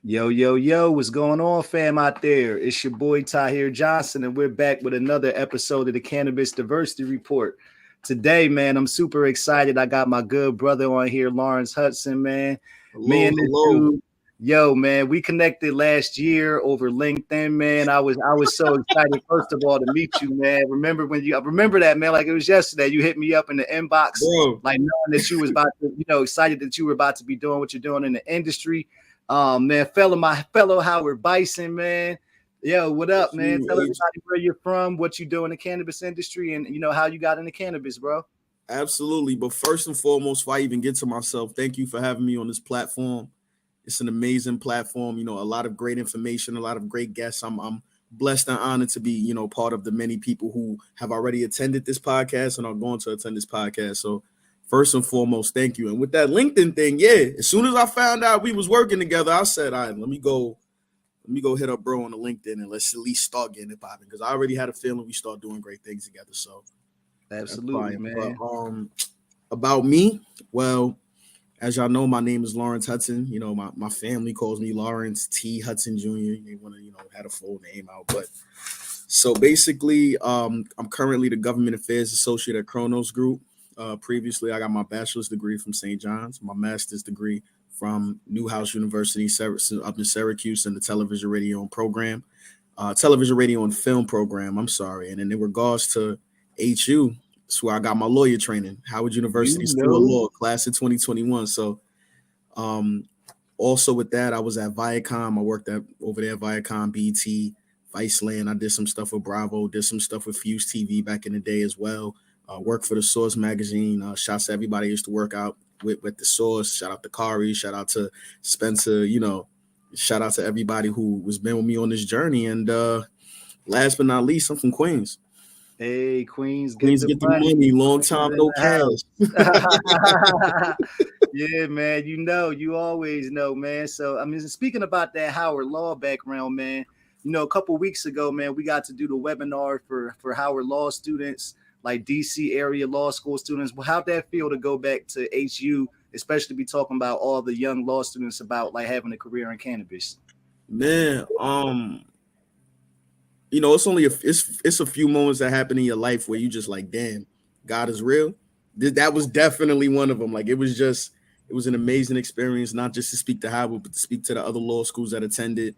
Yo, yo, yo, what's going on, fam, out there? It's your boy Tahir Johnson, and we're back with another episode of the Cannabis Diversity Report. Today, man, I'm super excited. I got my good brother on here, Lawrence Hudson, man. Me Hello, and this hello. dude, yo, man, we connected last year over LinkedIn, man. I was so excited, first of all, to meet you, man. I remember that, man, like it was yesterday. You hit me up in the inbox, Bro, like knowing that you was about to, excited that you were about to be doing what you're doing in the industry. Man, my fellow Howard Bison, man. Yo, what up, man? Tell shoot, everybody where you're from, what you do in the cannabis industry, and how you got into cannabis, bro. absolutely. But first and foremost, before I even get to myself, thank you for having me on this platform. It's an amazing platform. A lot of great information, a lot of great guests. I'm blessed and honored to be, part of the many people who have already attended this podcast and are going to attend this podcast. So first and foremost, thank you. And with that LinkedIn thing, yeah, as soon as I found out we was working together, I said, all right, let me go hit up bro on the LinkedIn and let's at least start getting it popping because I already had a feeling we start doing great things together. So that's Absolutely, fine. man. But about me, well, as y'all know, my name is Lawrence Hudson. My family calls me Lawrence T. Hudson Jr. They want to, had a full name out. But so basically, I'm currently the government affairs associate at Cronos Group. Previously, I got my bachelor's degree from St. John's, my master's degree from Newhouse University up in Syracuse in the television, radio, and television, radio, and film program. I'm sorry. And then in regards to HU, that's where I got my lawyer training, Howard You University School of know, Law, class of 2021. So um, also with that, I was at Viacom. I worked over there at Viacom, BT, Viceland. I did some stuff with Bravo, did some stuff with Fuse TV back in the day as well. Worked for the Source magazine. Shouts to everybody I used to work out with the Source. Shout out to Kari. Shout out to Spencer. Shout out to everybody who was been with me on this journey. And last but not least, I'm from Queens. hey, Queens, get Queens the get the money. money. Long Queens time in no the cash. house. Yeah, man. You always know, man. So, I mean, speaking about that Howard Law background, man, a couple weeks ago, man, we got to do the webinar for Howard Law students, like DC area law school students. Well, how'd that feel to go back to HU, especially be talking about all the young law students about like having a career in cannabis? Man, it's only it's a few moments that happen in your life where you just like, damn, God is real. That was definitely one of them. Like it was an amazing experience, not just to speak to Howard, but to speak to the other law schools that attended.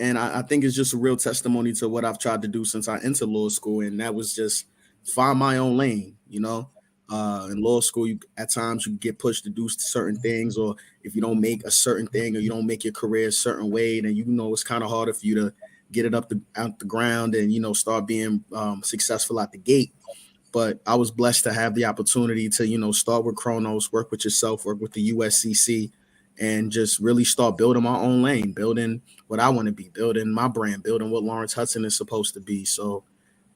And I think it's just a real testimony to what I've tried to do since I entered law school, and that was just find my own lane. In law school, at times you get pushed to do certain things, or if you don't make a certain thing or you don't make your career a certain way, then it's kind of harder for you to get it out the ground and start being successful at the gate. But I was blessed to have the opportunity to start with Cronos, work with yourself, work with the USCC, and just really start building my own lane, building what I want to be, building my brand, building what Lawrence Hudson is supposed to be. So,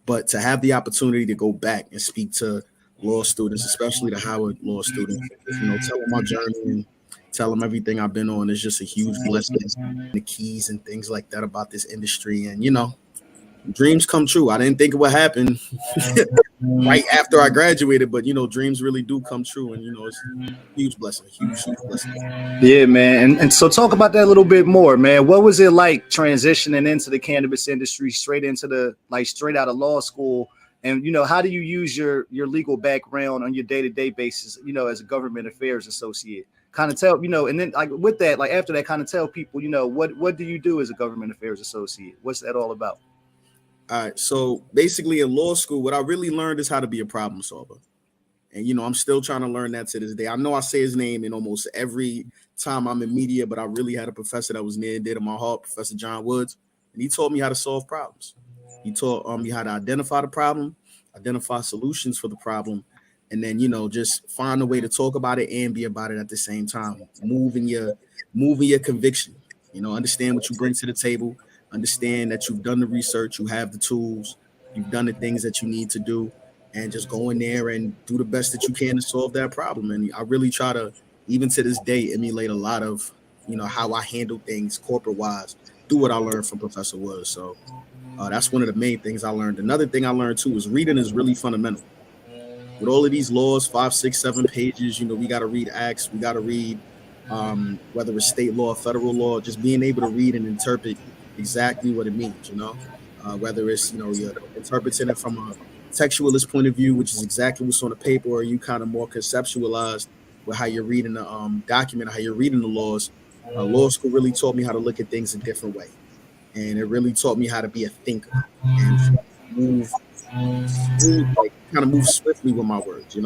but to have the opportunity to go back and speak to law students, especially the Howard law students, tell them my journey and tell them everything I've been on is just a huge blessing. The keys and things like that about this industry, and dreams come true. I didn't think it would happen right after I graduated, but dreams really do come true, and it's a huge blessing, huge blessing. Yeah, man. And so talk about that a little bit more, man. What was it like transitioning into the cannabis industry straight out of law school? And how do you use your legal background on your day-to-day basis, as a government affairs associate? Kind of tell, and then like with that, like after that, kind of tell people, what do you do as a government affairs associate? What's that all about? All right. So basically in law school, what I really learned is how to be a problem solver. And, I'm still trying to learn that to this day. I know I say his name in almost every time I'm in media, but I really had a professor that was near and dear to my heart, Professor John Woods, and he taught me how to solve problems. He taught me how to identify the problem, identify solutions for the problem, and then, just find a way to talk about it and be about it at the same time. Moving your conviction, understand what you bring to the table, understand that you've done the research, you have the tools, you've done the things that you need to do, and just go in there and do the best that you can to solve that problem. And I really try to, even to this day, emulate a lot of, how I handle things corporate wise through what I learned from Professor Woods. So that's one of the main things I learned. Another thing I learned too is reading is really fundamental. With all of these laws, 5, 6, 7 pages, we got to read acts, we got to read whether it's state law, federal law, just being able to read and interpret exactly what it means, whether it's, you're interpreting it from a textualist point of view, which is exactly what's on the paper, or you kind of more conceptualized with how you're reading the document, how you're reading the laws. Law school really taught me how to look at things a different way. And it really taught me how to be a thinker and move smooth, like kind of move swiftly with my words,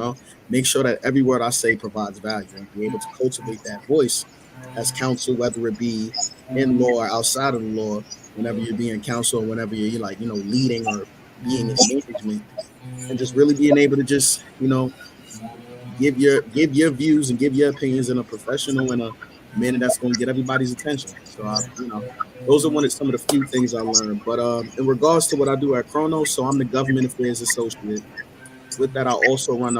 make sure that every word I say provides value and be able to cultivate that voice as counsel, whether it be in law or outside of the law, whenever you're being counsel or whenever you're like, leading or being in management, and just really being able to just, give your views and give your opinions in a professional and a manner that's going to get everybody's attention. So those are some of the few things I learned. But in regards to what I do at Cronos, so I'm the government affairs associate. With that, I also run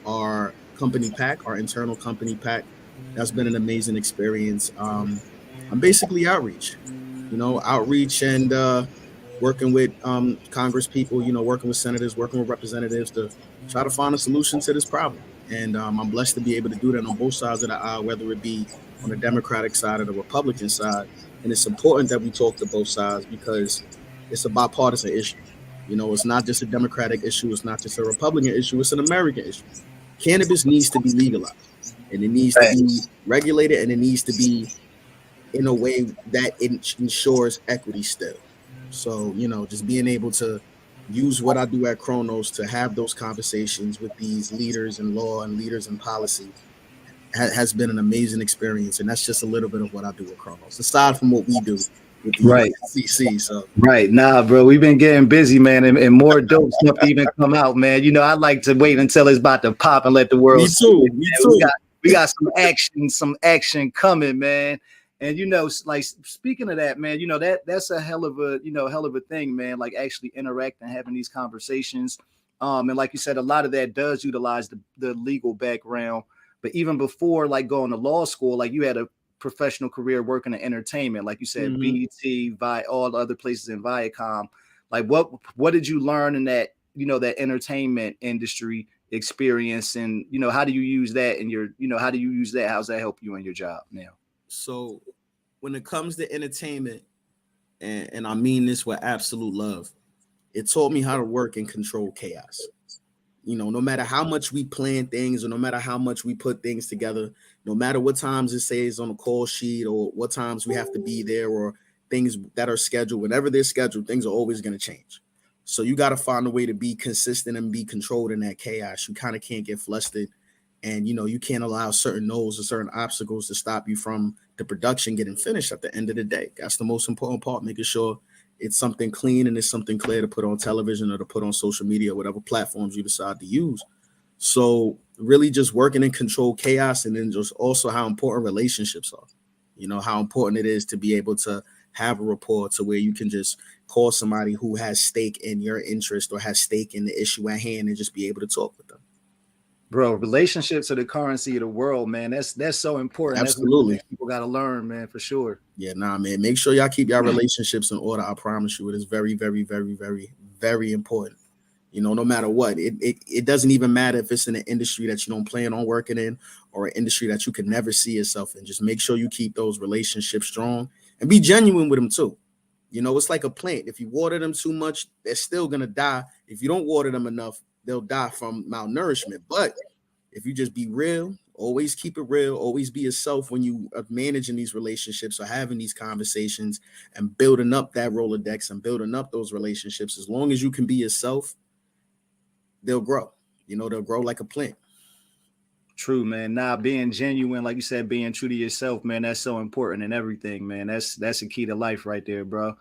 our company pack, our internal company pack. That's been an amazing experience. I'm basically outreach and working with Congress people, working with senators, working with representatives to try to find a solution to this problem. And I'm blessed to be able to do that on both sides of the aisle, whether it be on the Democratic side or the Republican side. And it's important that we talk to both sides because it's a bipartisan issue. It's not just a Democratic issue. It's not just a Republican issue. It's an American issue. Cannabis needs to be legalized and it needs to be regulated and it needs to be in a way that it ensures equity still. So, just being able to use what I do at Cronos to have those conversations with these leaders in law and leaders in policy has been an amazing experience. And that's just a little bit of what I do at Cronos, aside from what we do with the Right. USCC. So Right. Nah, bro, we've been getting busy, man, and more dope stuff to even come out, man. I like to wait until it's about to pop and let the world see it, me man. too. We got some action coming, man. And like speaking of that, man, that's a hell of a thing, man. Like actually interacting, having these conversations. And like you said, a lot of that does utilize the legal background. But even before like going to law school, like you had a professional career working in entertainment, like you said, BET, all the other places in Viacom. Like what did you learn in that, that entertainment industry experience, and how do you use that in your, how do you use that? How's that help you in your job now? So when it comes to entertainment, and I mean this with absolute love, it taught me how to work and control chaos. No matter how much we plan things or no matter how much we put things together, no matter what times it says on a call sheet or what times we have to be there or things that are scheduled, whenever they're scheduled, things are always going to change. So you got to find a way to be consistent and be controlled in that chaos. You kind of can't get flustered. And, you can't allow certain no's or certain obstacles to stop you from the production getting finished at the end of the day. That's the most important part, making sure it's something clean and it's something clear to put on television or to put on social media, whatever platforms you decide to use. So really just working in control chaos, and then just also how important relationships are, how important it is to be able to have a rapport to where you can just call somebody who has stake in your interest or has stake in the issue at hand and just be able to talk with them. Bro, relationships are the currency of the world, man. That's so important. Absolutely. That's what people got to learn, man, for sure. Yeah, man. Make sure y'all keep y'all relationships in order. I promise you, it is very, very, very, very, very important. No matter what, it doesn't even matter if it's in an industry that you don't plan on working in or an industry that you can never see yourself in. Just make sure you keep those relationships strong and be genuine with them too. It's like a plant. If you water them too much, they're still going to die. If you don't water them enough, they'll die from malnourishment. But if you just be real, always keep it real, always be yourself when you are managing these relationships or having these conversations and building up that Rolodex and building up those relationships, as long as you can be yourself, they'll grow. They'll grow like a plant. True, man. Nah, being genuine, like you said, being true to yourself, man, that's so important in everything, man. That's a key to life right there, bro.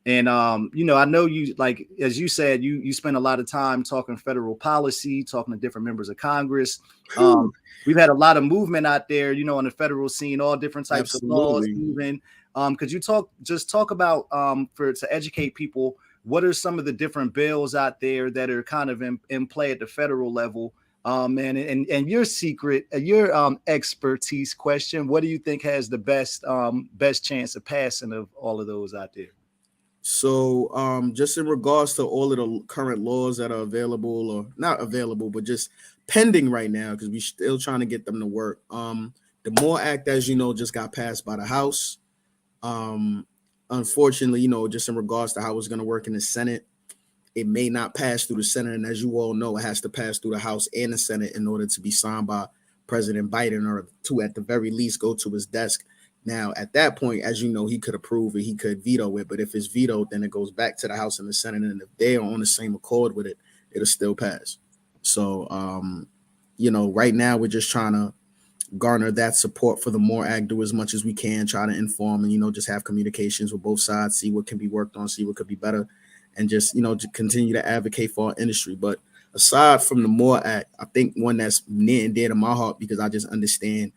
And I know you, like as you said, you spend a lot of time talking federal policy, talking to different members of Congress. We've had a lot of movement out there, on the federal scene, all different types Absolutely. of laws moving. Could you talk about to educate people, what are some of the different bills out there that are kind of in play at the federal level? And your secret, your expertise question, what do you think has the best chance of passing of all of those out there? So just in regards to all of the current laws that are available or not available, but just pending right now because we're still trying to get them to work. The MORE Act, as you know, just got passed by the House. Unfortunately, you know, just in regards to how it's going to work in the Senate, it may not pass through the Senate. And as you all know, it has to pass through the House and the Senate in order to be signed by President Biden, or to, at the very least, go to his desk. Now, at that point, as you know, he could approve it, he could veto it. But if it's vetoed, then it goes back to the House and the Senate. And if they are on the same accord with it, it'll still pass. So, you know, right now we're just trying to garner that support for the MORE Act, do as much as we can, try to inform and, you know, just have communications with both sides, see what can be worked on, see what could be better, and just, you know, to continue to advocate for our industry. But aside from the MORE Act, I think one that's near and dear to my heart, because I just understand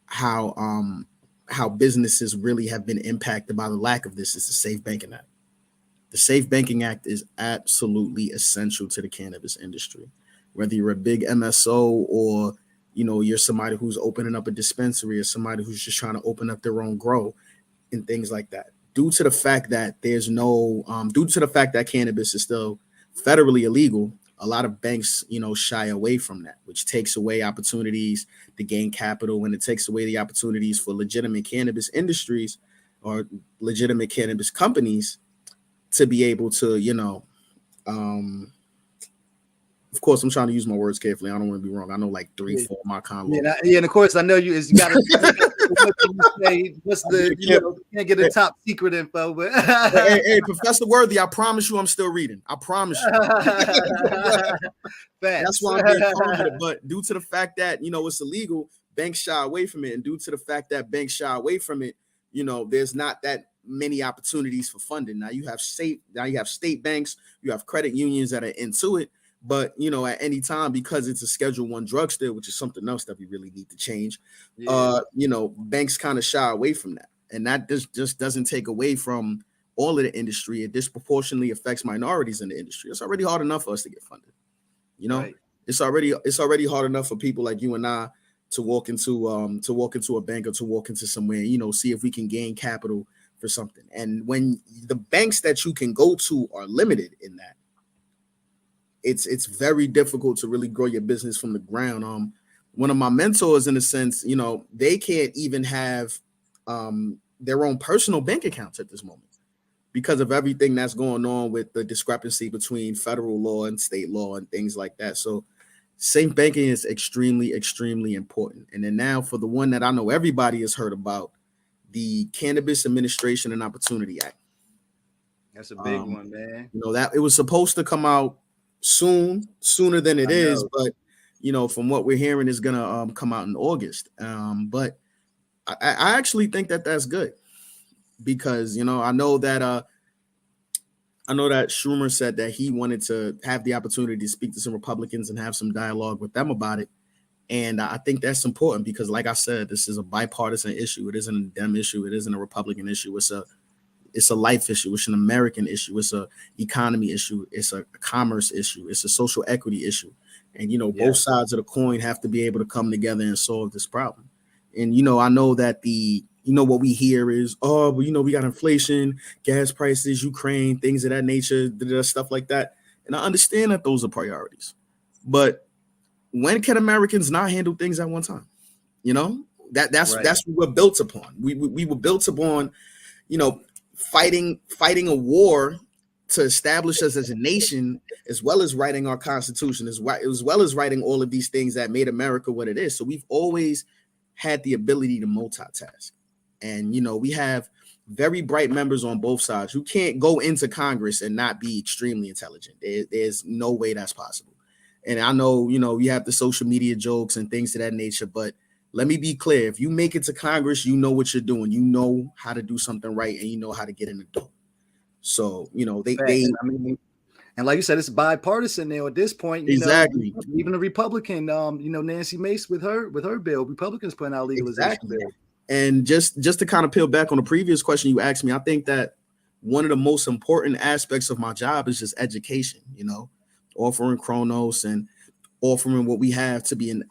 how businesses really have been impacted by the lack of this, is the Safe Banking Act. The Safe Banking Act is absolutely essential to the cannabis industry. Whether you're a big MSO or, you know, you're somebody who's opening up a dispensary, or somebody who's just trying to open up their own grow and things like that. Due to the fact that cannabis is still federally illegal, a lot of banks, you know, shy away from that, which takes away opportunities to gain capital, and it takes away the opportunities for legitimate cannabis industries or legitimate cannabis companies to be able to, you know, of course, I'm trying to use my words carefully. I don't want to be wrong. I know like 3-4 of my con laws. Yeah, and of course, I know you got to what's the, you know, can't get a top secret info, but hey, Professor Worthy, I promise you I'm still reading. I promise you. That's why I'm being confident. But due to the fact that, you know, it's illegal, banks shy away from it. And due to the fact that banks shy away from it, you know, there's not that many opportunities for funding. Now you have state banks, you have credit unions that are into it. But, you know, at any time, because it's a Schedule I drug still, which is something else that we really need to change, you know, banks kind of shy away from that. And that just doesn't take away from all of the industry. It disproportionately affects minorities in the industry. It's already hard enough for us to get funded. You know, right. It's already hard enough for people like you and I to walk into a bank or to walk into somewhere, you know, see if we can gain capital for something. And when the banks that you can go to are limited in that, it's very difficult to really grow your business from the ground. One of my mentors, in a sense, you know, they can't even have their own personal bank accounts at this moment because of everything that's going on with the discrepancy between federal law and state law and things like that. So safe banking is extremely, extremely important. And then now for the one that I know everybody has heard about, the Cannabis Administration and Opportunity Act. That's a big one, man. You know, that it was supposed to come out sooner than it is, but you know, from what we're hearing, is gonna come out in August. But I actually think that that's good because, you know, I know that Schumer said that he wanted to have the opportunity to speak to some Republicans and have some dialogue with them about it, and I think that's important because, like I said, this is a bipartisan issue. It isn't a Dem issue. It isn't a Republican issue. It's a life issue. It's an American issue. It's a economy issue. It's a commerce issue. It's a social equity issue. And, you know, both sides of the coin have to be able to come together and solve this problem. And, you know, I know that what we hear is, oh, well, you know, we got inflation, gas prices, Ukraine, things of that nature, stuff like that. And I understand that those are priorities. But when can Americans not handle things at one time? You know, that's what we're built upon. We were built upon, you know, fighting a war to establish us as a nation, as well as writing our Constitution, as well as writing all of these things that made America what it is. So we've always had the ability to multitask. And, you know, we have very bright members on both sides who can't go into Congress and not be extremely intelligent. There's no way that's possible. And I know, you know, you have the social media jokes and things of that nature, but let me be clear. If you make it to Congress, you know what you're doing. You know how to do something right, and you know how to get in the door. So, you know, and like you said, it's bipartisan now at this point. Exactly. You know, even a Republican, you know, Nancy Mace with her bill, Republicans putting out legalization bill. And just to kind of peel back on the previous question you asked me, I think that one of the most important aspects of my job is just education, you know, offering Cronos and offering what we have to be an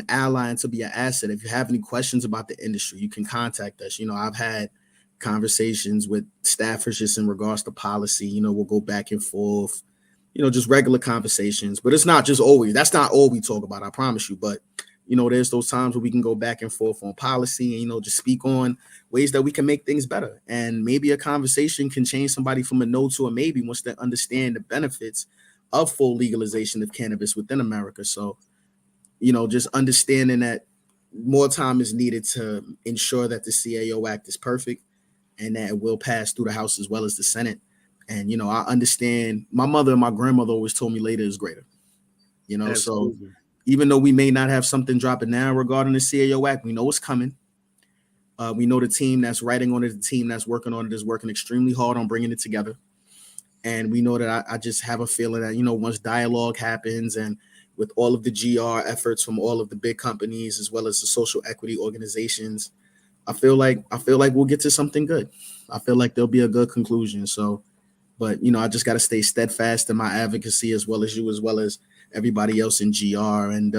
ally and to be an asset. If you have any questions about the industry, you can contact us. You know, I've had conversations with staffers just in regards to policy. You know, we'll go back and forth. just regular conversations. But it's not just always, that's not all we talk about, I promise you. But, there's those times where we can go back and forth on policy and, just speak on ways that we can make things better. And maybe a conversation can change somebody from a no to a maybe once they understand the benefits of full legalization of cannabis within America. So, just understanding that more time is needed to ensure that the CAO Act is perfect and that it will pass through the House as well as the Senate. And, I understand my mother and my grandmother always told me later is greater, Absolutely. So even though we may not have something dropping now regarding the CAO Act, we know it's coming. We know the team that's writing on it, the team that's working on it is working extremely hard on bringing it together. And we know that I just have a feeling that, once dialogue happens and with all of the GR efforts from all of the big companies, as well as the social equity organizations, I feel like we'll get to something good. I feel like there'll be a good conclusion. So, but, I just got to stay steadfast in my advocacy as well as you, as well as everybody else in GR, and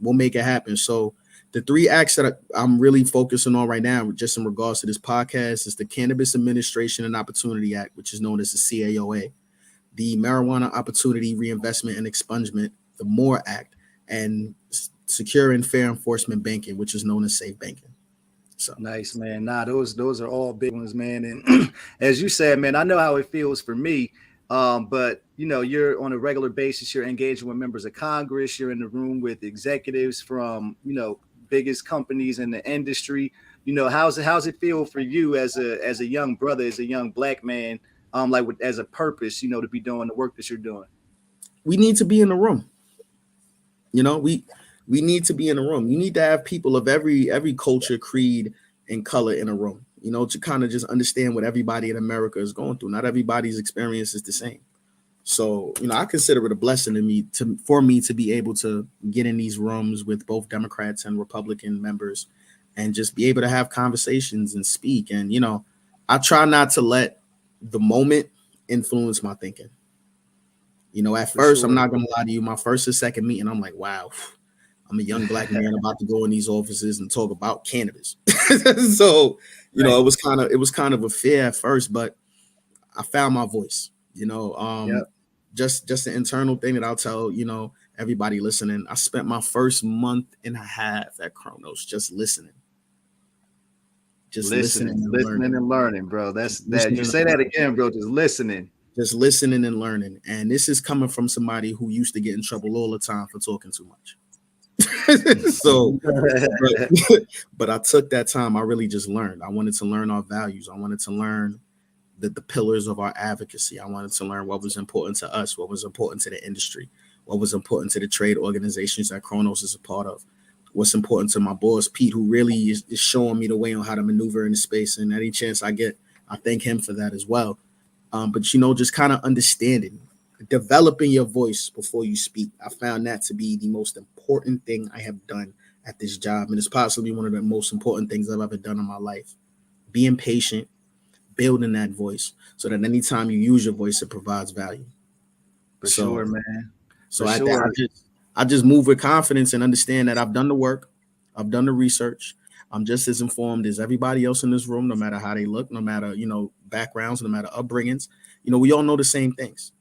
we'll make it happen. So the 3 acts that I'm really focusing on right now, just in regards to this podcast, is the Cannabis Administration and Opportunity Act, which is known as the CAOA, the Marijuana Opportunity Reinvestment and Expungement, the MORE Act, and Secure and Fair Enforcement Banking, which is known as Safe Banking. So nice, man. Those are all big ones, man. And as you said, man, I know how it feels for me. But you're on a regular basis, you're engaging with members of Congress, you're in the room with executives from, biggest companies in the industry. How's it feel for you as a young brother, as a young Black man, as a purpose, to be doing the work that you're doing? We need to be in the room. We need to be in a room. You need to have people of every culture, creed, and color in a room, to kind of just understand what everybody in America is going through. Not everybody's experience is the same. So, I consider it a blessing for me to be able to get in these rooms with both Democrats and Republican members and just be able to have conversations and speak. And, I try not to let the moment influence my thinking. At first, I'm not going to lie to you, my first or second meeting, I'm like, wow, I'm a young Black man about to go in these offices and talk about cannabis. So, it was kind of a fear at first, but I found my voice, just an internal thing that I'll tell, everybody listening. I spent my first month and a half at Cronos just listening. Listening and learning, bro. That's that. You say that again, bro. Just listening and learning. And this is coming from somebody who used to get in trouble all the time for talking too much. So, but I took that time. I really just learned. I wanted to learn our values. I wanted to learn the pillars of our advocacy. I wanted to learn what was important to us, what was important to the industry, what was important to the trade organizations that Cronos is a part of, what's important to my boss, Pete, who really is showing me the way on how to maneuver in the space. And any chance I get, I thank him for that as well. But, just kind of understanding, developing your voice before you speak. I found that to be the most important thing I have done at this job. And it's possibly one of the most important things I've ever done in my life. Being patient, building that voice so that anytime you use your voice, it provides value. For sure, man. So I just move with confidence and understand that I've done the work. I've done the research. I'm just as informed as everybody else in this room, no matter how they look, no matter, backgrounds, no matter upbringings. We all know the same things.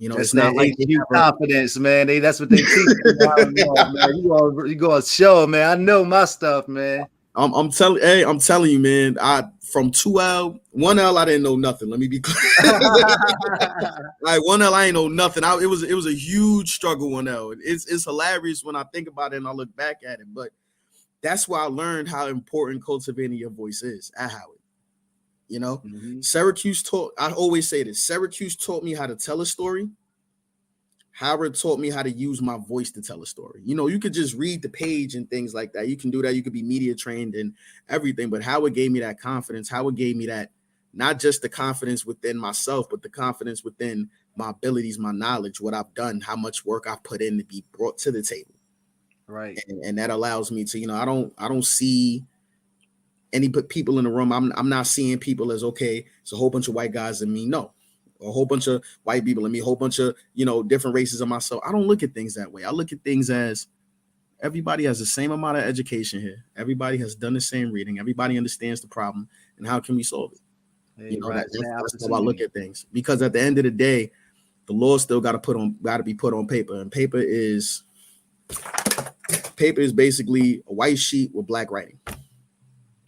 It's not like you confidence, man. That's what they teach you. Man. You go on show, man. I know my stuff, man. I'm telling you, man. From 2L, 1L, I didn't know nothing. Let me be clear. Like 1L, I ain't know nothing. It was a huge struggle. 1L. It's hilarious when I think about it and I look back at it. But that's why I learned how important cultivating your voice is at Howard. Syracuse I always say this. Syracuse taught me how to tell a story. Howard taught me how to use my voice to tell a story. You could just read the page and things like that. You can do that. You could be media trained and everything. But Howard gave me that confidence. Howard gave me that, not just the confidence within myself, but the confidence within my abilities, my knowledge, what I've done, how much work I've put in to be brought to the table. Right. And that allows me to, I don't see any people in the room. I'm not seeing people as, okay, it's a whole bunch of white guys and me. No. A whole bunch of white people and me, a whole bunch of, different races of myself. I don't look at things that way. I look at things as everybody has the same amount of education here. Everybody has done the same reading. Everybody understands the problem and how can we solve it? That's how I look at things. Because at the end of the day, the law still got to be put on paper, and paper is basically a white sheet with black writing.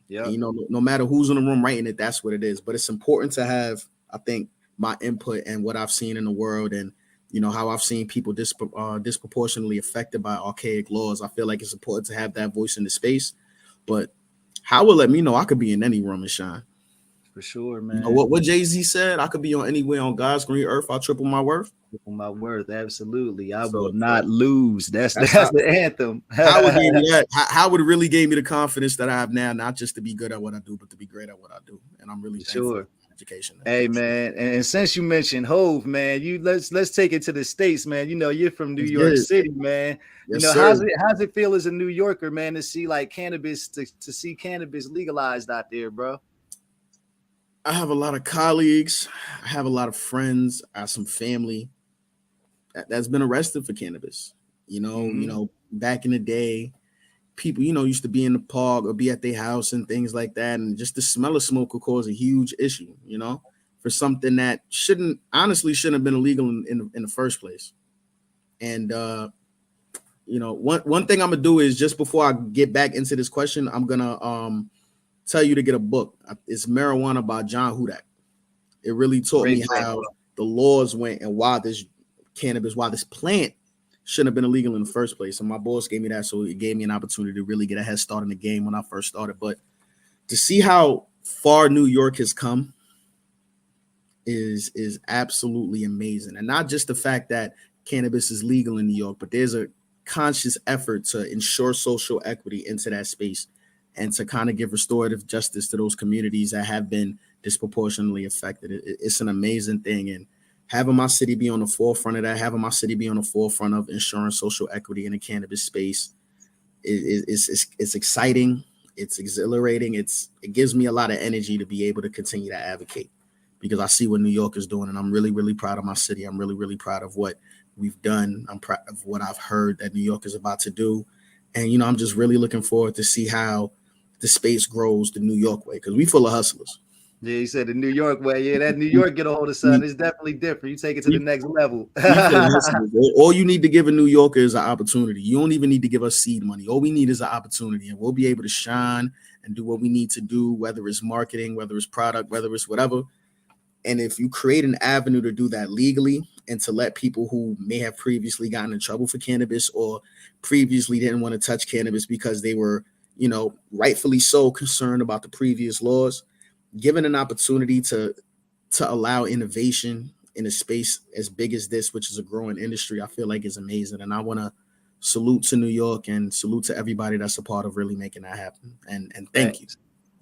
Yeah, you know, no matter who's in the room writing it, that's what it is. But it's important to have, I think, my input and what I've seen in the world, and you know how I've seen people disproportionately affected by archaic laws. I feel like it's important to have that voice in the space. But Howard let me know I could be in any room and shine. For sure, man. You know what Jay-Z said? I could be on anywhere on God's green earth. I'll triple my worth. Triple my worth, absolutely. I will not lose. That's the anthem. Howard really gave me the confidence that I have now, not just to be good at what I do, but to be great at what I do. And I'm really thankful for education. Hey man, and since you mentioned Hove, man, let's take it to the States, man. You know, you're from New York City, man. Yes, you know, how's it feel as a New Yorker, man, to see like cannabis to see cannabis legalized out there, bro? I have a lot of colleagues. I have a lot of friends. I have some family that's been arrested for cannabis. You know, back in the day, people, you know, used to be in the park or be at their house and things like that. And just the smell of smoke could cause a huge issue, you know, for something that shouldn't have been illegal in the first place. And, you know, one thing I'm going to do is, just before I get back into this question, I'm going to tell you to get a book. It's Marijuana by John Hudak. It really taught me how the laws went and why this plant shouldn't have been illegal in the first place. And my boss gave me that, so it gave me an opportunity to really get a head start in the game when I first started. But to see how far New York has come is absolutely amazing. And not just the fact that cannabis is legal in New York, but there's a conscious effort to ensure social equity into that space and to kind of give restorative justice to those communities that have been disproportionately affected. It's an amazing thing. And having my city be on the forefront of that, having my city be on the forefront of ensuring social equity in the cannabis space is exciting. It's exhilarating. It gives me a lot of energy to be able to continue to advocate, because I see what New York is doing, and I'm really, really proud of my city. I'm really, really proud of what we've done. I'm proud of what I've heard that New York is about to do. And, you know, I'm just really looking forward to see how the space grows the New York way, because we full of hustlers. Yeah, you said the New York way. Yeah, that New York get a hold of something. It's definitely different. You take it to the next level. All you need to give a New Yorker is an opportunity. You don't even need to give us seed money. All we need is an opportunity, and we'll be able to shine and do what we need to do, whether it's marketing, whether it's product, whether it's whatever. And if you create an avenue to do that legally, and to let people who may have previously gotten in trouble for cannabis or previously didn't want to touch cannabis because they were, you know, rightfully so concerned about the previous laws, given an opportunity to allow innovation in a space as big as this, which is a growing industry, I feel like is amazing. And I want to salute to New York and salute to everybody that's a part of really making that happen. And thank you.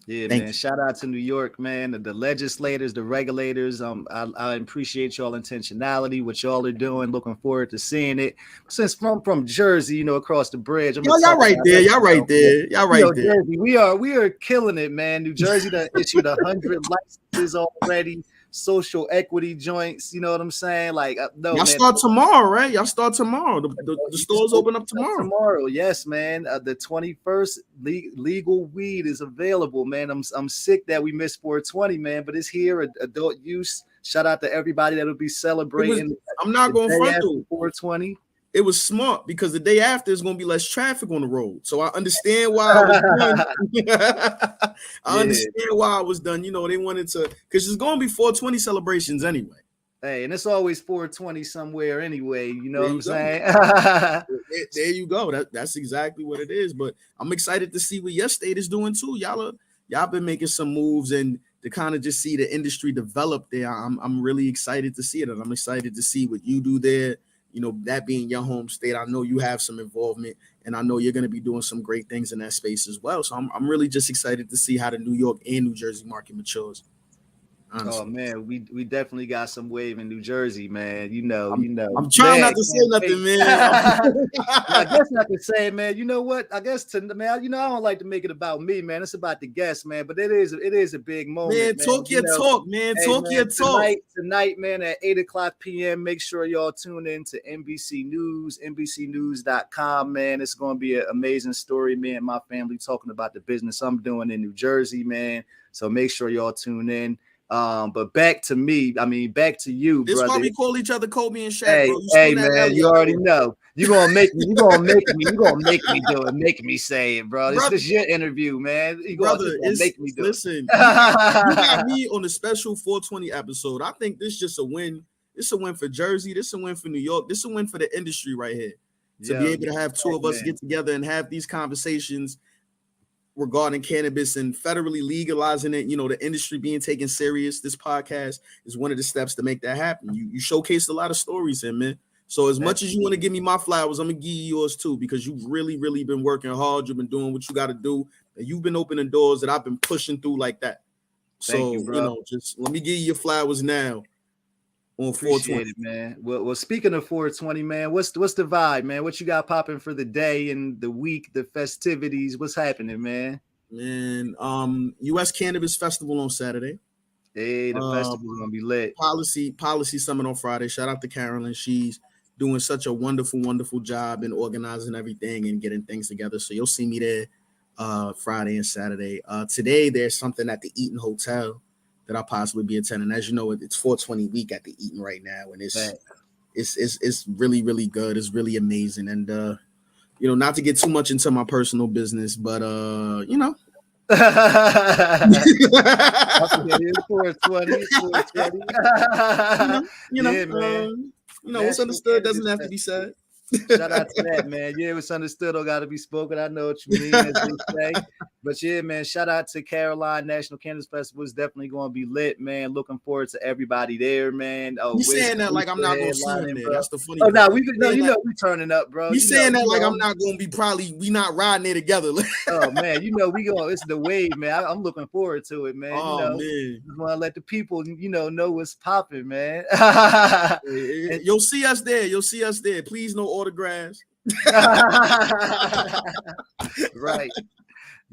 Yeah, man. Shout out to New York, man. The legislators, the regulators. I appreciate y'all intentionality, what y'all are doing. Looking forward to seeing it. Since from Jersey, you know, across the bridge. Y'all right there. Jersey, we are killing it, man. New Jersey that issued 100 licenses already. Social equity joints, you know what I'm saying? Like, no, y'all start tomorrow, right? Y'all start tomorrow. The stores open up tomorrow. Tomorrow, yes, man. The 21st legal weed is available, man. I'm sick that we missed 420, man, but it's here. Adult use. Shout out to everybody that'll be celebrating. I'm not going front to 420. It was smart because the day after is going to be less traffic on the road. So I understand why I was done. Understand why I was done. You know, they wanted to, because it's going to be 420 celebrations anyway. Hey, and it's always 420 somewhere anyway. You know what I'm saying? There you go. That's exactly what it is. But I'm excited to see what your state is doing too. Y'all been making some moves, and to kind of just see the industry develop there. I'm really excited to see it. And I'm excited to see what you do there. You know, that being your home state, I know you have some involvement, and I know you're going to be doing some great things in that space as well. So I'm really just excited to see how the New York and New Jersey market matures. Honestly. Oh man, we definitely got some wave in New Jersey, man. You know. I'm trying not to say nothing, man. I guess not to say, man. You know what? I guess man. You know, I don't like to make it about me, man. It's about the guests, man. But it is a big moment, man. Talk your talk, man. Talk your talk. Tonight, man, at 8:00 p.m. Make sure y'all tune in to NBC News, NBCnews.com, man. It's going to be an amazing story, me and my family talking about the business I'm doing in New Jersey, man. So make sure y'all tune in. But back to me, I mean, back to you, This brother. why we call each other Kobe and Shaq, Hey, bro. You hey, that man, L, you already know. You gonna make me do it, make me say it, bro. This your interview, man. You brother, gonna make me do listen, it. you got me on the special 420 episode. I think this just a win. This a win for Jersey. This a win for New York. This a win for the industry right here. To be able to have two of us get together and have these conversations regarding cannabis and federally legalizing it, you know, the industry being taken serious. This podcast is one of the steps to make that happen. You showcased a lot of stories in, man. So as much as you want to give me my flowers, I'm gonna give you yours too, because you've really, really been working hard. You've been doing what you got to do, and you've been opening doors that I've been pushing through like that. So Thank you, bro. know, just let me give you your flowers now. On Appreciate 420. it, man. Well, speaking of 420, man, what's the vibe, man? What you got popping for the day and the week, the festivities? What's happening, man? Man, U.S. Cannabis Festival on Saturday. Hey, the festival's gonna be lit. Policy Summit on Friday. Shout out to Carolyn. She's doing such a wonderful job in organizing everything and getting things together. So you'll see me there Friday and Saturday. Today there's something at the Eaton Hotel that I'll possibly be attending. As you know, it's 420 week at the Eaton right now, and it's really, really good. It's really amazing. And you know, not to get too much into my personal business, but you know. 420. Yeah, man. You know, what's understood doesn't have to be said. Shout out to that, man. Yeah, what's understood don't got to be spoken. I know what you mean, as they say. But yeah, man, shout out to Caroline National Cannabis Festival. It's definitely going to be lit, man. Looking forward to everybody there, man. Oh, you saying that like I'm not going to see him there. That's the funny part. No, you know we turning up, bro. You saying that like I'm not going to be we not riding there together. Oh, man, you know we going. It's the wave, man. I'm looking forward to it, man. Oh, you know, man. Just want to let the people, know what's popping, man. You'll see us there. You'll see us there. Please, no autographs. Right.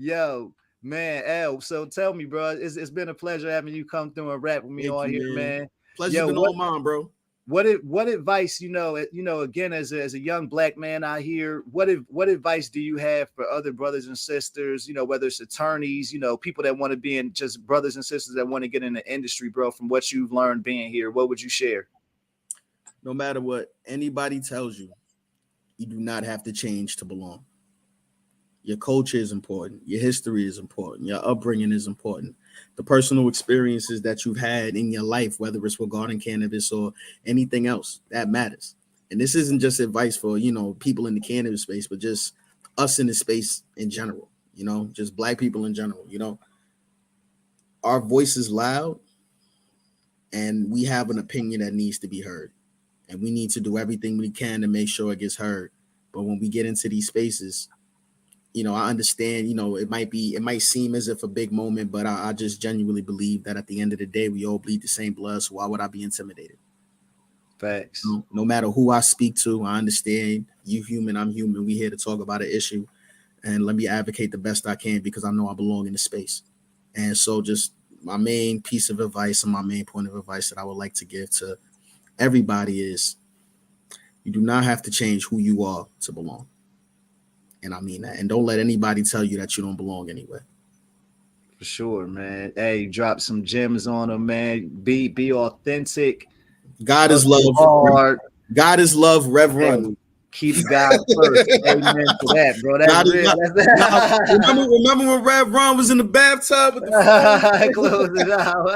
Yo, man, L. So tell me, bro, it's been a pleasure having you come through and rap with me on here, man. Pleasure been all mine, bro. What advice, again, as a young black man out here, what advice do you have for other brothers and sisters, whether it's attorneys, people that want to be in, just brothers and sisters that want to get in the industry, bro, from what you've learned being here? What would you share? No matter what anybody tells you, you do not have to change to belong. Your culture is important. Your history is important. Your upbringing is important. The personal experiences that you've had in your life, whether it's regarding cannabis or anything else, that matters. And this isn't just advice for, people in the cannabis space, but just us in the space in general, just black people in general, Our voice is loud and we have an opinion that needs to be heard. And we need to do everything we can to make sure it gets heard. But when we get into these spaces, I understand, it might seem as if a big moment, but I just genuinely believe that at the end of the day, we all bleed the same blood. So why would I be intimidated? Facts. No matter who I speak to, I understand you human, I'm human. We here to talk about an issue and let me advocate the best I can because I know I belong in the space. And so just my main piece of advice and my main point of advice that I would like to give to everybody is you do not have to change who you are to belong. And I mean that. And don't let anybody tell you that you don't belong anywhere. For sure, man. Hey, drop some gems on them, man. Be authentic. God is love. Hard. God is love, Reverend. Hey, keep God first. Amen to that, bro. That's real. Remember when Rev Ron was in the bathtub with the close it out.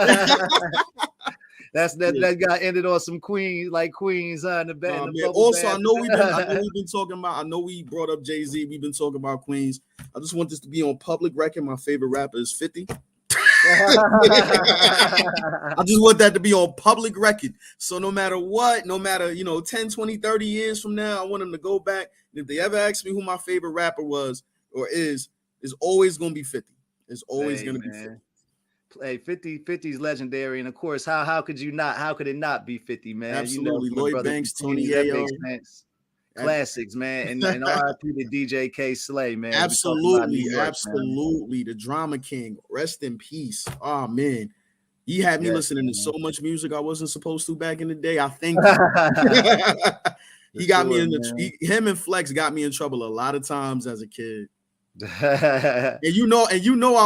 That got ended on some Queens in the bed. Also, I know we've been talking about. I know we brought up Jay-Z. We've been talking about Queens. I just want this to be on public record. My favorite rapper is 50. I just want that to be on public record. So no matter what, 10, 20, 30 years from now, I want them to go back. And if they ever ask me who my favorite rapper was or is always going to be 50. It's always going to be 50. Hey, 50 is legendary, and of course, how could it not be 50, man? Absolutely, Lloyd Banks, Tony Ayo, classics, man, and RIP to DJ K Slay, man. Absolutely, the Drama King, rest in peace. Oh man, he had me listening to so much music I wasn't supposed to back in the day. I think he got me him and Flex got me in trouble a lot of times as a kid. And I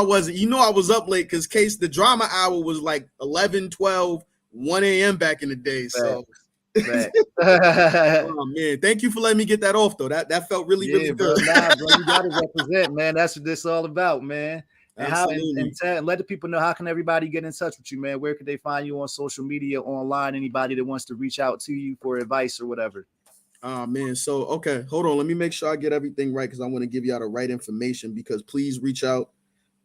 wasn't, I was up late because the drama hour was like 11, 12, 1 a.m. back in the day. So oh man, thank you for letting me get that off though. That felt really, really bro. good. Nah, bro, you gotta represent, man. That's what this is all about, man. And Absolutely. and let the people know, how can everybody get in touch with you, man? Where could they find you on social media, online? Anybody that wants to reach out to you for advice or whatever. Oh man, so okay, hold on. Let me make sure I get everything right because I want to give y'all the right information. Because please reach out.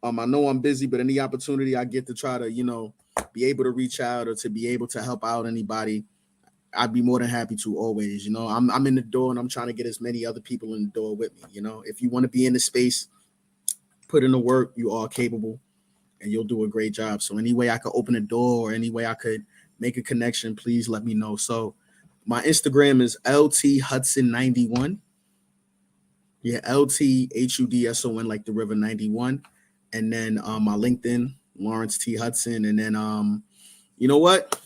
I know I'm busy, but any opportunity I get to try to, be able to reach out or to be able to help out anybody, I'd be more than happy to always. I'm in the door and I'm trying to get as many other people in the door with me. If you want to be in the space, put in the work. You are capable, and you'll do a great job. So any way I could open a door or any way I could make a connection, please let me know. So my Instagram is LT Hudson 91. Yeah, LTHUDSON, like the river 91. And then my LinkedIn, Lawrence T. Hudson. And then you know what?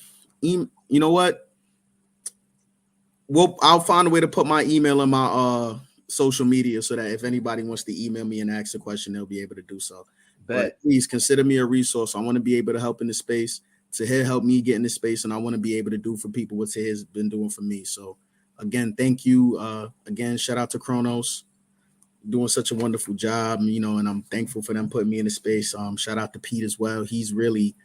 Well, I'll find a way to put my email in my social media so that if anybody wants to email me and ask a question, they'll be able to do so. But please consider me a resource. I want to be able to help in the space. Tahir helped me get in the space, and I want to be able to do for people what Tahir's been doing for me. So again, thank you. Again, shout out to Cronos, doing such a wonderful job, and I'm thankful for them putting me in the space. Shout out to Pete as well. He's really,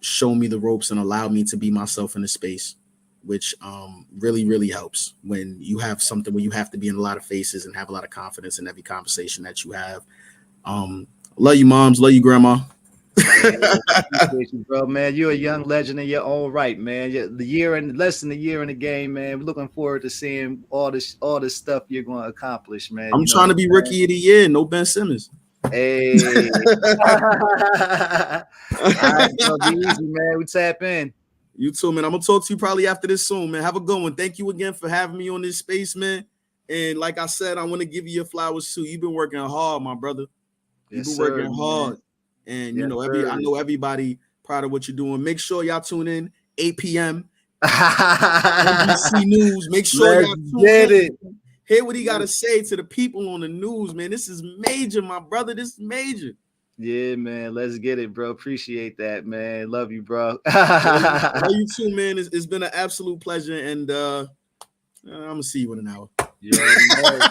shown me the ropes and allowed me to be myself in the space, which really, really helps when you have something where you have to be in a lot of faces and have a lot of confidence in every conversation that you have. Love you, moms. Love you, grandma. Appreciate you, bro, man. You're a young legend in your own right, man. Less than a year in the game, man. We're looking forward to seeing all this stuff you're going to accomplish, man. I'm trying to be rookie of the year. No Ben Simmons. Hey. All right, bro, be easy, man. We tap in. You too, man. I'm gonna talk to you probably after this soon, man. Have a good one. Thank you again for having me on this space, man. And like I said, I want to give you your flowers too. You've been working hard, my brother. You've been working hard. And I know everybody proud of what you're doing. Make sure y'all tune in 8 p.m. NBC News. Make sure y'all tune in. Hear what he got to say to the people on the news, man. This is major, my brother. This is major. Yeah, man. Let's get it, bro. Appreciate that, man. Love you, bro. Love you too, man. It's been an absolute pleasure. And I'm going to see you in an hour. Yeah.